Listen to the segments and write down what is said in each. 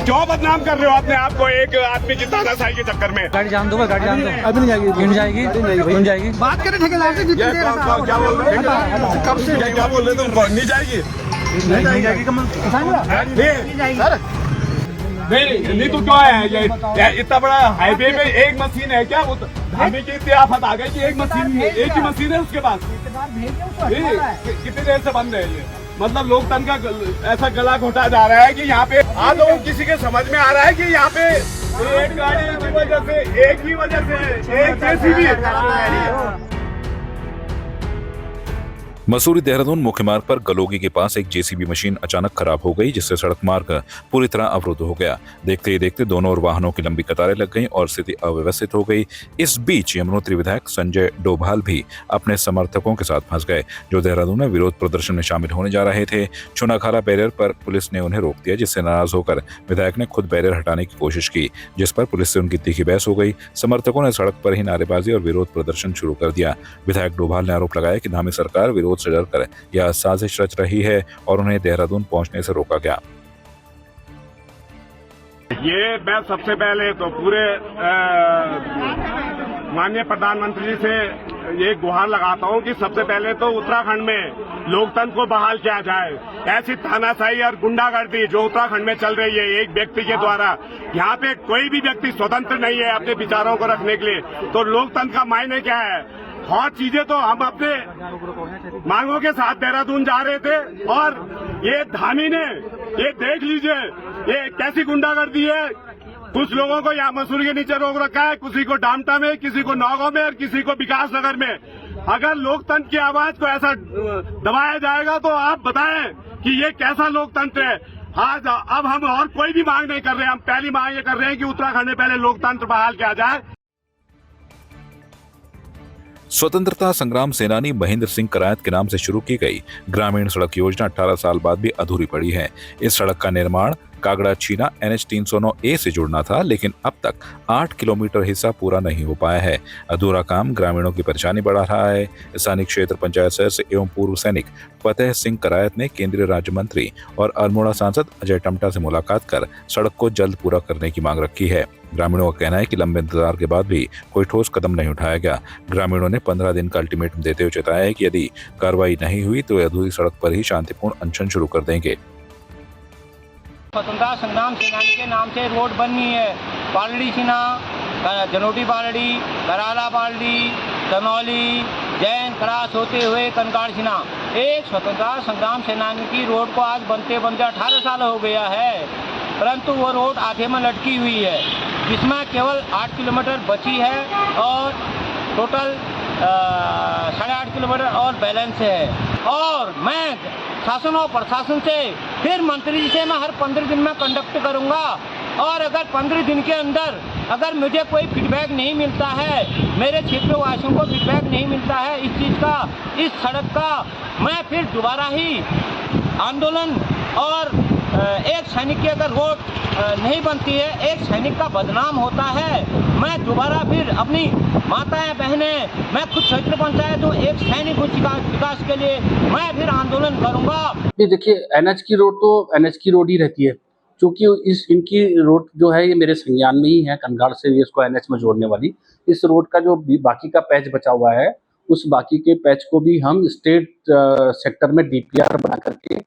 क्यों बदनाम कर रहे हो अपने आप को एक आदमी की तानाशाही के चक्कर में? गाड़ी जान दो, गाड़ी जान दो। अभी नहीं जाएगी, क्यों नहीं जाएगी? क्यों नहीं जाएगी? बात करें ठेकेदार से जितनी देर क्या बोल रहे हैं? कब से क्या बोल रहे तुम? नहीं जाएगी, नहीं जाएगी कमल। नहीं तो क्या है ये इतना बड़ा हाईवे में एक मशीन है क्या? वो धामी की इतनी आफत आ गई कि एक मशीन, एक ही मशीन है उसके पास। कितनी देर से बंद है ये? मतलब लोकतंत्र का ऐसा गला घोटा जा रहा है कि यहाँ पे आदौ किसी के समझ में आ रहा है कि यहाँ पे एक गाड़ी की वजह से, एक ही वजह से एक जेसीबी। मसूरी देहरादून मुख्य मार्ग पर गलोगी के पास एक जेसीबी मशीन अचानक खराब हो गई, जिससे सड़क मार्ग पूरी तरह अवरुद्ध हो गया। देखते ही देखते दोनों ओर वाहनों की लंबी कतारें लग गईं और स्थिति अव्यवस्थित हो गई। इस बीच यमुनोत्री विधायक संजय डोभाल भी अपने समर्थकों के साथ फंस गए, जो देहरादून में विरोध प्रदर्शन में शामिल होने जा रहे थे। चुनाखाला बैरियर पर पुलिस ने उन्हें रोक दिया, जिससे नाराज होकर विधायक ने खुद बैरियर हटाने की कोशिश की, जिस पर पुलिस से उनकी तीखी बहस हो गई। समर्थकों ने सड़क पर ही नारेबाजी और विरोध प्रदर्शन शुरू कर दिया। विधायक डोभाल ने आरोप लगाया कि धामी सरकार विरोध से डरकर यह साजिश रच रही है और उन्हें देहरादून पहुंचने से रोका गया। ये मैं सबसे पहले तो पूरे माननीय प्रधानमंत्री जी से ये गुहार लगाता हूँ कि सबसे पहले तो उत्तराखंड में लोकतंत्र को बहाल किया जाए। ऐसी तानाशाही और गुंडागर्दी जो उत्तराखंड में चल रही है एक व्यक्ति के द्वारा, यहाँ पे कोई भी व्यक्ति स्वतंत्र नहीं है अपने विचारों को रखने के लिए। तो लोकतंत्र का मायने क्या है? और चीजें तो हम अपने मांगों के साथ देहरादून जा रहे थे और ये धामी ने, ये देख लीजिए ये कैसी गुंडागर्दी है। कुछ लोगों को यहाँ मसूरी के नीचे रोक रखा है, किसी को डामटा में, किसी को नौगांव में और किसी को विकास नगर में। अगर लोकतंत्र की आवाज को ऐसा दबाया जाएगा तो आप बताएं कि ये कैसा लोकतंत्र है। आज अब हम और कोई भी मांग नहीं कर रहे हैं, हम पहली मांग ये कर रहे हैं कि उत्तराखंड में पहले लोकतंत्र बहाल किया जाए। स्वतंत्रता संग्राम सेनानी महेंद्र सिंह करायत के नाम से शुरू की गई ग्रामीण सड़क योजना 18 साल बाद भी अधूरी पड़ी है। इस सड़क का निर्माण कागड़ा चीना NH 309A से जुड़ना था, लेकिन अब तक 8 किलोमीटर हिस्सा पूरा नहीं हो पाया है। अधूरा काम ग्रामीणों की परेशानी बढ़ा रहा है। स्थानीय क्षेत्र पंचायत सदस्य एवं पूर्व सैनिक फतेह सिंह करायत ने केंद्रीय राज्य मंत्री और अल्मोड़ा सांसद अजय टमटा से मुलाकात कर सड़क को जल्द पूरा करने की मांग रखी है। ग्रामीणों का कहना है कि लंबे इंतजार के बाद भी कोई ठोस कदम नहीं उठाया गया। ग्रामीणों ने 15 दिन का अल्टीमेटम देते हुए चेताया है कि यदि कार्रवाई नहीं हुई तो अधूरी सड़क पर ही शांतिपूर्ण अनशन शुरू कर देंगे। स्वतंत्रता संग्राम सेनानी के नाम से रोड बननी है। पालड़ी सीना, जनोटी पालड़ी, कराला पालड़ी, तनौली, जैन क्रास होते हुए कनकाड़ सीना, एक स्वतंत्रता संग्राम सेनानी की रोड को आज बनते बनते 18 साल हो गया है, परंतु वो रोड आधे में लटकी हुई है, जिसमें केवल 8 किलोमीटर बची है और टोटल 8.5 किलोमीटर और बैलेंस है। और मैं शासन और प्रशासन से फिर मंत्री जी से मैं हर 15 दिन में कंडक्ट करूंगा और अगर 15 दिन के अंदर अगर मुझे कोई फीडबैक नहीं मिलता है, मेरे क्षेत्रवासियों को फीडबैक नहीं मिलता है इस चीज़ का, इस सड़क का, मैं फिर दोबारा ही आंदोलन। और एक सैनिक की अगर रोड नहीं बनती है, एक सैनिक का बदनाम होता है, मैं दोबारा फिर अपनी माताएं बहनें, मैं खुद क्षेत्र पंचायत हूँ, एक सैनिक विकास के लिए मैं फिर आंदोलन करूंगा। ये देखिए NH की रोड तो NH की रोड ही रहती है, क्योंकि इनकी रोड जो है ये मेरे संज्ञान में ही है, कनगाड़ से ये इसको NH में जोड़ने वाली। इस रोड का जो बाकी का पैच बचा हुआ है, उस बाकी के पैच को भी हम स्टेट सेक्टर में DPR बना करके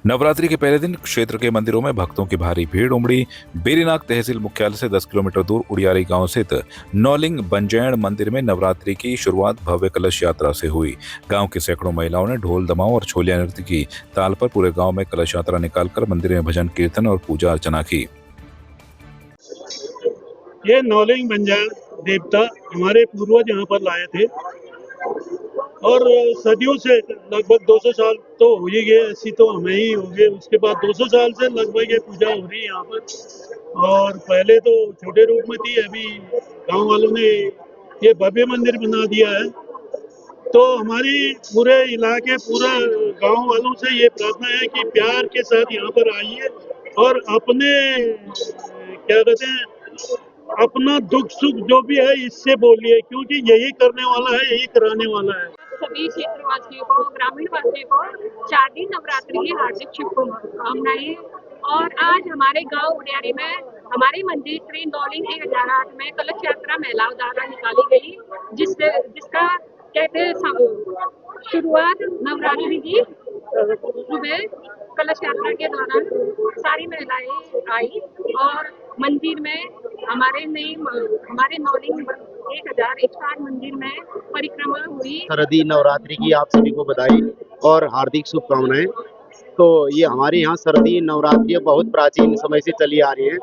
नवरात्रि के पहले दिन क्षेत्र के मंदिरों में भक्तों की भारी भीड़ उमड़ी। बेरीनाग तहसील मुख्यालय से 10 किलोमीटर दूर उड़ियारी गांव स्थित नौलिंग बंजैण मंदिर में नवरात्रि की शुरुआत भव्य कलश यात्रा से हुई। गांव की सैकड़ों महिलाओं ने ढोल दमाओं और छोलिया नृत्य की ताल पर पूरे गांव में कलश यात्रा निकालकर मंदिर में भजन कीर्तन और पूजा अर्चना की। ये नौलिंग बंजैण देवता हमारे पूर्वज यहाँ पर लाए थे और सदियों से लगभग 200 साल तो हो ही गए, ऐसी तो हमें ही हो गए। उसके बाद 200 साल से लगभग ये पूजा हो रही है यहाँ पर। और पहले तो छोटे रूप में थी, अभी गांव वालों ने ये भव्य मंदिर बना दिया है। तो हमारी पूरे इलाके, पूरा गांव वालों से ये प्रार्थना है कि प्यार के साथ यहाँ पर आइए और अपने क्या कहते हैं, अपना दुख सुख जो भी है इससे बोलिए, क्योंकि यही करने वाला है, यही कराने वाला है। सभी क्षेत्रवासियों को, ग्रामीण वासियों को शारदीय नवरात्रि की हार्दिक शुभकामनाएं। और आज हमारे गांव उडियारी में हमारे मंदिर श्री नौलिंग 1008 में कलश यात्रा महिलाओं द्वारा निकाली गई, जिसका कहते हैं शुरुआत नवरात्रि की सुबह कलश यात्रा के दौरान सारी महिलाएं आई और मंदिर में हमारे नौलिंग 1008 मंदिर में परिक्रमा हुई। शारदीय नवरात्रि की आप सभी को बधाई और हार्दिक शुभकामनाएं। तो ये हमारे यहाँ शारदीय नवरात्रि बहुत प्राचीन समय से चली आ रही है,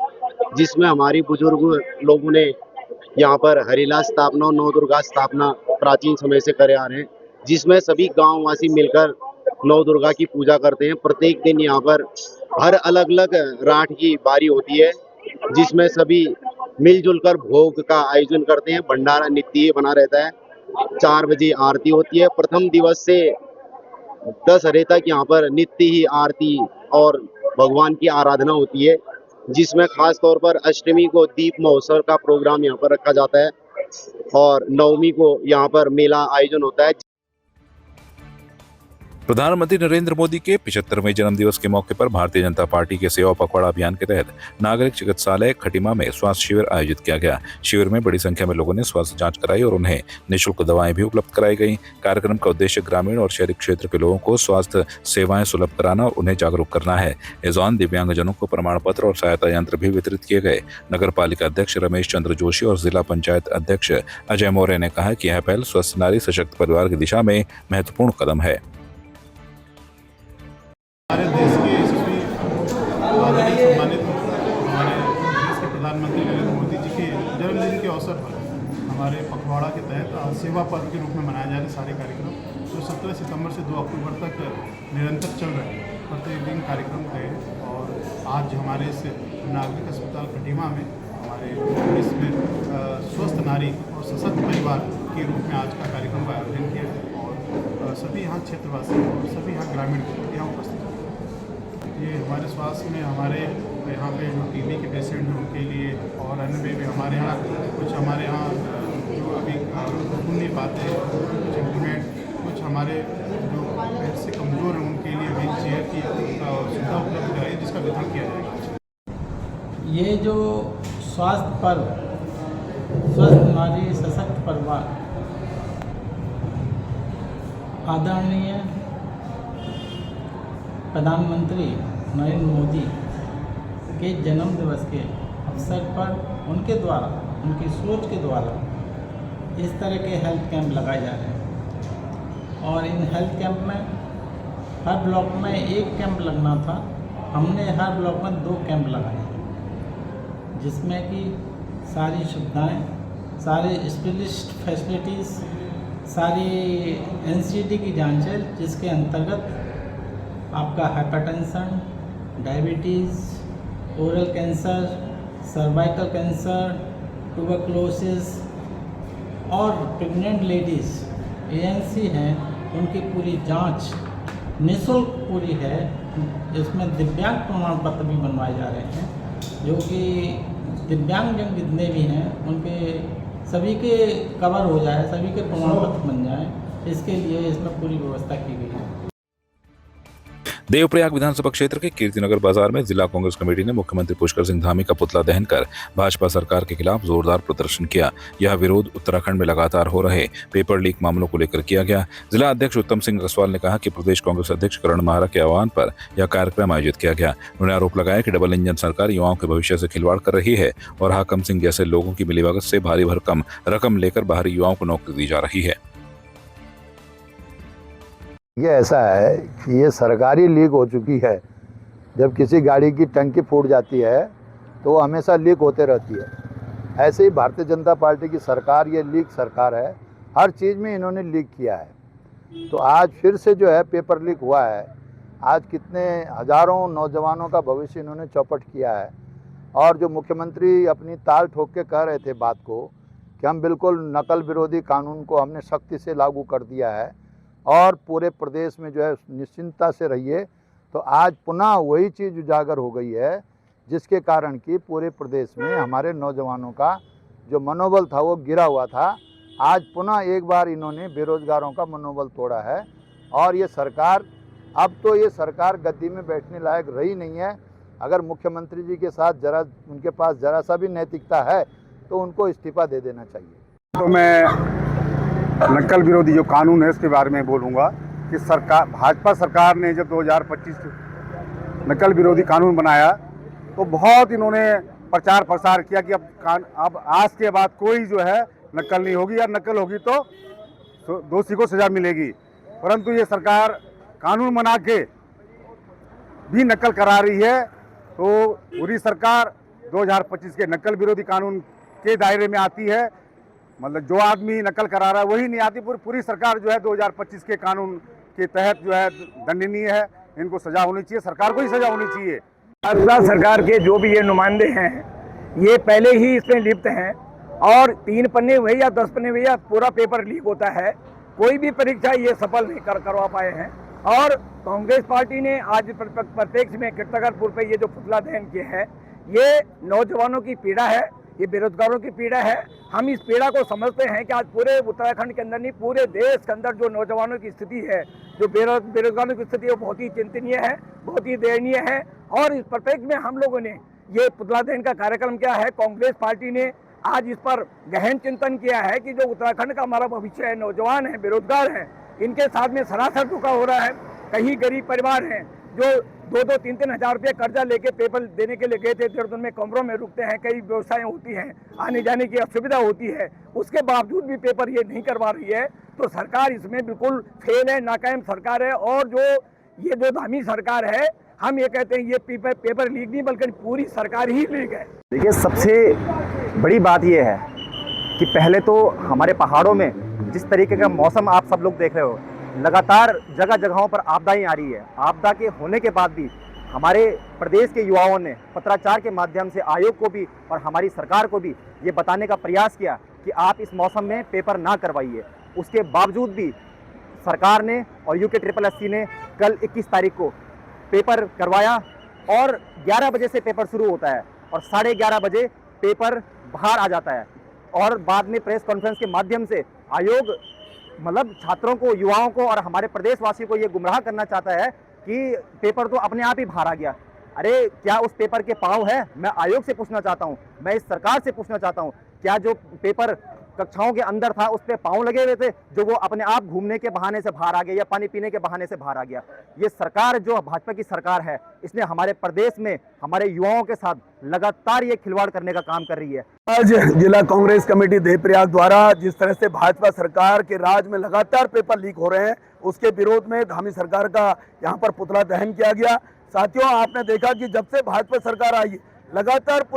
जिसमें हमारी बुजुर्ग लोगों ने यहाँ पर हरिला स्थापना और नौ दुर्गा स्थापना प्राचीन समय से करे आ रहे हैं, जिसमें सभी गांववासी मिलकर नौ दुर्गा की पूजा करते हैं। प्रत्येक दिन यहाँ पर हर अलग अलग राठ की बारी होती है, जिसमें सभी मिलजुल कर भोग का आयोजन करते हैं। भंडारा नित्य बना रहता है। 4 बजे आरती होती है। प्रथम दिवस से 10 हरे तक यहाँ पर नित्य ही आरती और भगवान की आराधना होती है, जिसमें खास तौर पर अष्टमी को दीप महोत्सव का प्रोग्राम यहाँ पर रखा जाता है और नवमी को यहाँ पर मेला आयोजन होता है। प्रधानमंत्री नरेंद्र मोदी के 75वें जन्मदिवस के मौके पर भारतीय जनता पार्टी के सेवा पखवाड़ा अभियान के तहत नागरिक चिकित्सालय खटीमा में स्वास्थ्य शिविर आयोजित किया गया। शिविर में बड़ी संख्या में लोगों ने स्वास्थ्य जांच कराई और उन्हें निःशुल्क दवाएं भी उपलब्ध कराई गई। कार्यक्रम का उद्देश्य ग्रामीण और शहरी क्षेत्र के लोगों को स्वास्थ्य सेवाएं सुलभ कराना और उन्हें जागरूक करना है। इस दौरान दिव्यांगजनों को प्रमाण पत्र और सहायता यंत्र भी वितरित किए गए। नगर पालिका अध्यक्ष रमेश चंद्र जोशी और जिला पंचायत अध्यक्ष अजय मौर्य ने कहा कि यह पहल स्वस्थ नारी सशक्त परिवार की दिशा में महत्वपूर्ण कदम है। हमारे देश के यशस्वी आदरणीय सम्मानित हमारे देश के प्रधानमंत्री नरेंद्र मोदी जी के जन्मदिन के अवसर पर हमारे पखवाड़ा के तहत सेवा पर्व के रूप में मनाए जा रहे सारे कार्यक्रम जो 17 सितंबर से 2 अक्टूबर तक निरंतर चल रहे हैं। प्रत्येक दिन कार्यक्रम थे और आज हमारे इस नागरिक अस्पताल खटीमा में हमारे देश में स्वस्थ नारी और सशक्त परिवार के रूप में आज का कार्यक्रम का आयोजन किया है और सभी यहाँ क्षेत्रवासी और सभी यहाँ ग्रामीण यहाँ उपस्थित हैं। ये हमारे स्वास्थ्य में हमारे यहाँ पे जो टीबी के पेशेंट हैं उनके लिए और अन्य में भी हमारे यहाँ जो अभी सुन नहीं पाते कुछ इम्प्लीमेंट कुछ हमारे जो पेट से कमज़ोर हैं उनके लिए व्हील चेयर की सुविधा उपलब्ध कराई जिसका वितरण किया जाएगा। ये जो स्वास्थ्य पर्व स्वस्थ नारी सशक्त परिवार आदरणीय प्रधानमंत्री नरेंद्र मोदी के जन्म दिवस के अवसर पर उनके द्वारा उनकी सोच के द्वारा इस तरह के हेल्थ कैंप लगाए जा रहे हैं और इन हेल्थ कैंप में हर ब्लॉक में 1 कैंप लगना था, हमने हर ब्लॉक में 2 कैंप लगाए जिसमें कि सारी सुविधाएं, सारे स्पेशलिस्ट फैसिलिटीज़, सारी एनसीडी की जांच है, जिसके अंतर्गत आपका hypertension, diabetes, oral cancer, cervical cancer, tuberculosis और प्रेग्नेंट लेडीज़ एएनसी हैं उनकी पूरी जांच निःशुल्क पूरी है। इसमें दिव्यांग प्रमाण पत्र भी बनवाए जा रहे हैं, जो कि दिव्यांगजन जितने भी हैं उनके सभी के कवर हो जाए, सभी के प्रमाण पत्र बन जाए, इसके लिए इसमें पूरी व्यवस्था की गई है। देवप्रयाग विधानसभा क्षेत्र के कीर्तिनगर बाजार में जिला कांग्रेस कमेटी ने मुख्यमंत्री पुष्कर सिंह धामी का पुतला दहन कर भाजपा सरकार के खिलाफ जोरदार प्रदर्शन किया। यह विरोध उत्तराखंड में लगातार हो रहे पेपर लीक मामलों को लेकर किया गया। जिला अध्यक्ष उत्तम सिंह रसवाल ने कहा कि प्रदेश कांग्रेस अध्यक्ष करण माहरा के आह्वान पर यह कार्यक्रम आयोजित किया गया। उन्होंने आरोप लगाया कि डबल इंजन सरकार युवाओं के भविष्य से खिलवाड़ कर रही है और हाकम सिंह जैसे लोगों की मिलीभगत से भारी भरकम रकम लेकर बाहरी युवाओं को नौकरी दी जा रही है। ये ऐसा है कि ये सरकारी लीक हो चुकी है। जब किसी गाड़ी की टंकी फूट जाती है तो वो हमेशा लीक होते रहती है। ऐसे ही भारतीय जनता पार्टी की सरकार ये लीक सरकार है, हर चीज़ में इन्होंने लीक किया है। तो आज फिर से जो है पेपर लीक हुआ है। आज कितने हज़ारों नौजवानों का भविष्य इन्होंने चौपट किया है। और जो मुख्यमंत्री अपनी ताल ठोक के कह रहे थे बात को कि हम बिल्कुल नकल विरोधी कानून को हमने सख्ती से लागू कर दिया है और पूरे प्रदेश में जो है निश्चिंतता से रहिए, तो आज पुनः वही चीज़ उजागर हो गई है, जिसके कारण कि पूरे प्रदेश में हमारे नौजवानों का जो मनोबल था वो गिरा हुआ था। आज पुनः एक बार इन्होंने बेरोजगारों का मनोबल तोड़ा है। और ये सरकार, अब तो ये सरकार गद्दी में बैठने लायक रही नहीं है। अगर मुख्यमंत्री जी के साथ उनके पास जरा सा भी नैतिकता है तो उनको इस्तीफा दे देना चाहिए। तो मैं नक्सल विरोधी जो कानून है उसके बारे में बोलूँगा कि सरकार, भाजपा सरकार ने जब 2025 नक्सल विरोधी कानून बनाया तो बहुत इन्होंने प्रचार प्रसार किया कि अब आज के बाद कोई जो है नक्सल नहीं होगी, या नक्सल होगी तो दोषी को सजा मिलेगी। परंतु ये सरकार कानून बना के भी नक्सल करा रही है। तो पूरी सरकार 2025 के नक्सल विरोधी कानून के दायरे में आती है। मतलब जो आदमी नकल करा रहा है वही नहीं आती। पूरी सरकार जो है 2025 के कानून के तहत जो है दंडनीय है। इनको सजा होनी चाहिए, सरकार को ही सजा होनी चाहिए। भाजपा सरकार के जो भी ये नुमाइंदे हैं ये पहले ही इसमें लिप्त हैं और 3 पन्ने हुए या 10 पन्ने हुए या पूरा पेपर लीक होता है। कोई भी परीक्षा ये सफल नहीं करवा पाए हैं। और कांग्रेस पार्टी ने आज प्रत्यक्ष में कृतज्ञतापुर पे ये जो पुतला दहन किया है, ये नौजवानों की पीड़ा है, ये बेरोजगारों की पीड़ा है। हम इस पीड़ा को समझते हैं कि आज पूरे उत्तराखंड के अंदर नहीं, पूरे देश के अंदर जो नौजवानों की स्थिति है, जो बेरोजगारों की स्थिति है, वो बहुत ही चिंतनीय है, बहुत ही दयनीय है। और इस परिप्रेक्ष्य में हम लोगों ने ये पुतला दहन का कार्यक्रम किया है। कांग्रेस पार्टी ने आज इस पर गहन चिंतन किया है कि जो उत्तराखंड का हमारा भविष्य है, नौजवान है, बेरोजगार हैं, इनके साथ में सरासर धोखा हो रहा है। कहीं गरीब परिवार हैं जो 2-3 हज़ार रुपये कर्जा लेके पेपर देने के लिए गए थे, देहरादून में कमरों में रुकते हैं, कई व्यवसाय होती हैं, आने जाने की असुविधा होती है, उसके बावजूद भी पेपर ये नहीं करवा रही है। तो सरकार इसमें बिल्कुल फेल है, नाकाम सरकार है। और जो धामी सरकार है, हम ये कहते हैं ये पेपर लीक नहीं बल्कि पूरी सरकार ही लीक है। देखिए, सबसे बड़ी बात ये है कि पहले तो हमारे पहाड़ों में जिस तरीके का मौसम आप सब लोग देख रहे हो, लगातार जगह जगहों पर आपदाएं आ रही है। आपदा के होने के बाद भी हमारे प्रदेश के युवाओं ने पत्राचार के माध्यम से आयोग को भी और हमारी सरकार को भी ये बताने का प्रयास किया कि आप इस मौसम में पेपर ना करवाइए। उसके बावजूद भी सरकार ने और UKSSC ने कल 21 तारीख को पेपर करवाया और 11 बजे से पेपर शुरू होता है और 11:30 बजे पेपर बाहर आ जाता है। और बाद में प्रेस कॉन्फ्रेंस के माध्यम से आयोग मतलब छात्रों को, युवाओं को और हमारे प्रदेशवासियों को ये गुमराह करना चाहता है कि पेपर तो अपने आप ही बाहर आ गया। अरे क्या उस पेपर के पाँव है? मैं आयोग से पूछना चाहता हूँ, मैं इस सरकार से पूछना चाहता हूँ, क्या जो पेपर कक्षाओं के अंदर था उस पे पाँव लगे हुए थे जो वो अपने आप घूमने के बहाने से बाहर आ गया या पानी पीने के बहाने से बाहर आ गया? ये सरकार जो भाजपा की सरकार है, इसने हमारे प्रदेश में हमारे युवाओं के साथ लगातार ये खिलवाड़ करने का काम कर रही है। आज जिला कांग्रेस कमेटी देवप्रयाग द्वारा जिस तरह से भाजपा सरकार के राज में लगातार पेपर लीक हो रहे हैं, उसके विरोध में धामी सरकार का यहाँ पर पुतला दहन किया गया। साथियों, आपने देखा कि जब से भाजपा सरकार आई लगातार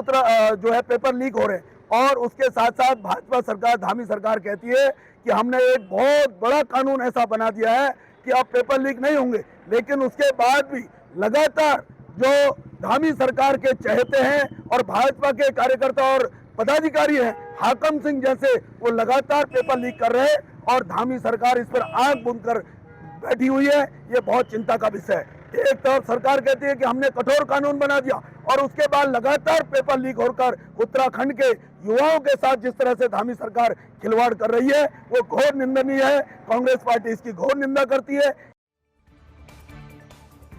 जो है पेपर लीक हो रहे हैं और उसके साथ साथ भाजपा सरकार, धामी सरकार कहती है कि हमने एक बहुत बड़ा कानून ऐसा बना दिया है कि अब पेपर लीक नहीं होंगे। लेकिन उसके बाद भी लगातार जो धामी सरकार के चहेते हैं और भाजपा के कार्यकर्ता और पदाधिकारी हैं, हाकम सिंह जैसे, वो लगातार पेपर लीक कर रहे हैं और धामी सरकार इस पर आंख बंद कर बैठी हुई है। ये बहुत चिंता का विषय है। एक तरफ सरकार कहती है कि हमने कठोर कानून बना दिया और उसके बाद लगातार पेपर लीक होकर उत्तराखंड के युवाओं के साथ जिस तरह से धामी सरकार खिलवाड़ कर रही है, वो घोर निंदनीय है। कांग्रेस पार्टी इसकी घोर निंदा करती है।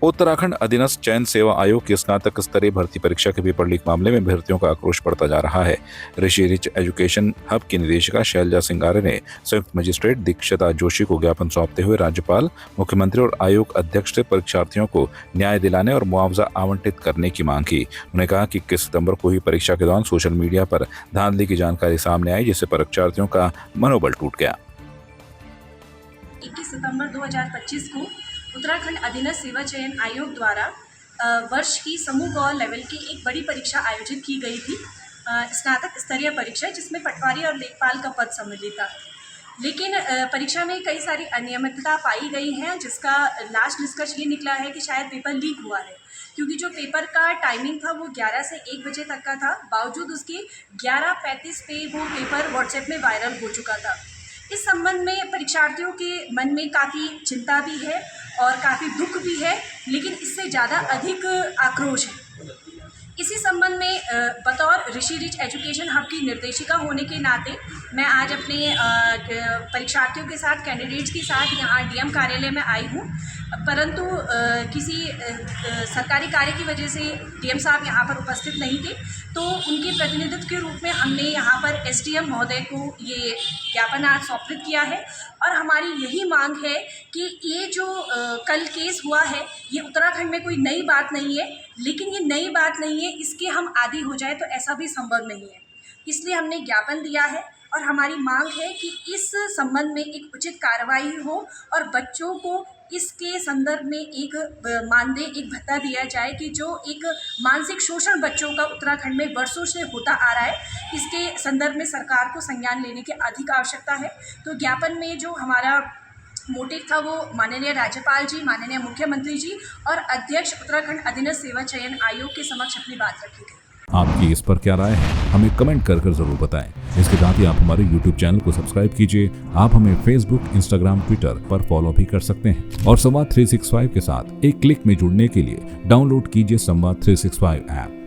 उत्तराखंड अधीनस्थ चयन सेवा आयोग की स्नातक स्तरीय भर्ती परीक्षा के पेपर लीक मामले में भर्तियों का आक्रोश बढ़ता जा रहा है। ऋषि रिच एजुकेशन हब की निदेशिका शैलजा सिंह आर्य ने संयुक्त मजिस्ट्रेट दीक्षिता जोशी को ज्ञापन सौंपते हुए राज्यपाल, मुख्यमंत्री और आयोग अध्यक्ष से परीक्षार्थियों को न्याय दिलाने और मुआवजा आवंटित करने की मांग की। उन्होंने कहा कि 21 सितंबर को ही परीक्षा के दौरान सोशल मीडिया पर धांधली की जानकारी सामने आई, जिससे परीक्षार्थियों का मनोबल टूट गया। 21 सितंबर 2025 को उत्तराखंड अधीनस्थ सेवा चयन आयोग द्वारा वर्ष की समूह गौ लेवल की एक बड़ी परीक्षा आयोजित की गई थी, स्नातक स्तरीय परीक्षा, जिसमें पटवारी और लेखपाल का पद सम्मिलित था। लेकिन परीक्षा में कई सारी अनियमितता पाई गई हैं, जिसका लास्ट निष्कर्ष ये निकला है कि शायद पेपर लीक हुआ है, क्योंकि जो पेपर का टाइमिंग था वो 11 से 1 बजे तक का था। बावजूद उसके 11:35 पे वो पेपर व्हाट्सएप में वायरल हो चुका था। इस संबंध में परीक्षार्थियों के मन में काफ़ी चिंता भी है और काफ़ी दुख भी है, लेकिन इससे ज़्यादा अधिक आक्रोश है। इसी संबंध में बतौर ऋषि रिच एजुकेशन हब की निर्देशिका होने के नाते मैं आज अपने परीक्षार्थियों के साथ, कैंडिडेट्स के साथ यहाँ डीएम कार्यालय में आई हूँ, परंतु किसी सरकारी कार्य की वजह से डीएम साहब यहाँ पर उपस्थित नहीं थे, तो उनके प्रतिनिधित्व के रूप में हमने यहाँ पर एसडीएम महोदय को ये ज्ञापन आज सौंपित किया है। और हमारी यही मांग है कि ये जो कल केस हुआ है, ये उत्तराखंड में कोई नई बात नहीं है, लेकिन ये नई बात नहीं है इसके हम आदी हो जाए तो ऐसा भी संभव नहीं है। इसलिए हमने ज्ञापन दिया है और हमारी मांग है कि इस संबंध में एक उचित कार्रवाई हो और बच्चों को इसके संदर्भ में एक मानदेय, एक भत्ता दिया जाए कि जो एक मानसिक शोषण बच्चों का उत्तराखंड में वर्षों से होता आ रहा है, इसके संदर्भ में सरकार को संज्ञान लेने की अधिक आवश्यकता है। तो ज्ञापन में जो हमारा मोटिव था वो माननीय राज्यपाल जी, माननीय मुख्यमंत्री जी और अध्यक्ष उत्तराखंड अधीनस्थ सेवा चयन आयोग के समक्ष अपनी बात रखी गई। आपकी इस पर क्या राय है, हमें कमेंट कर जरूर बताएं। इसके साथ ही आप हमारे YouTube चैनल को सब्सक्राइब कीजिए। आप हमें Facebook, Instagram, Twitter पर फॉलो भी कर सकते हैं और संवाद 365 के साथ एक क्लिक में जुड़ने के लिए डाउनलोड कीजिए संवाद 365 ऐप।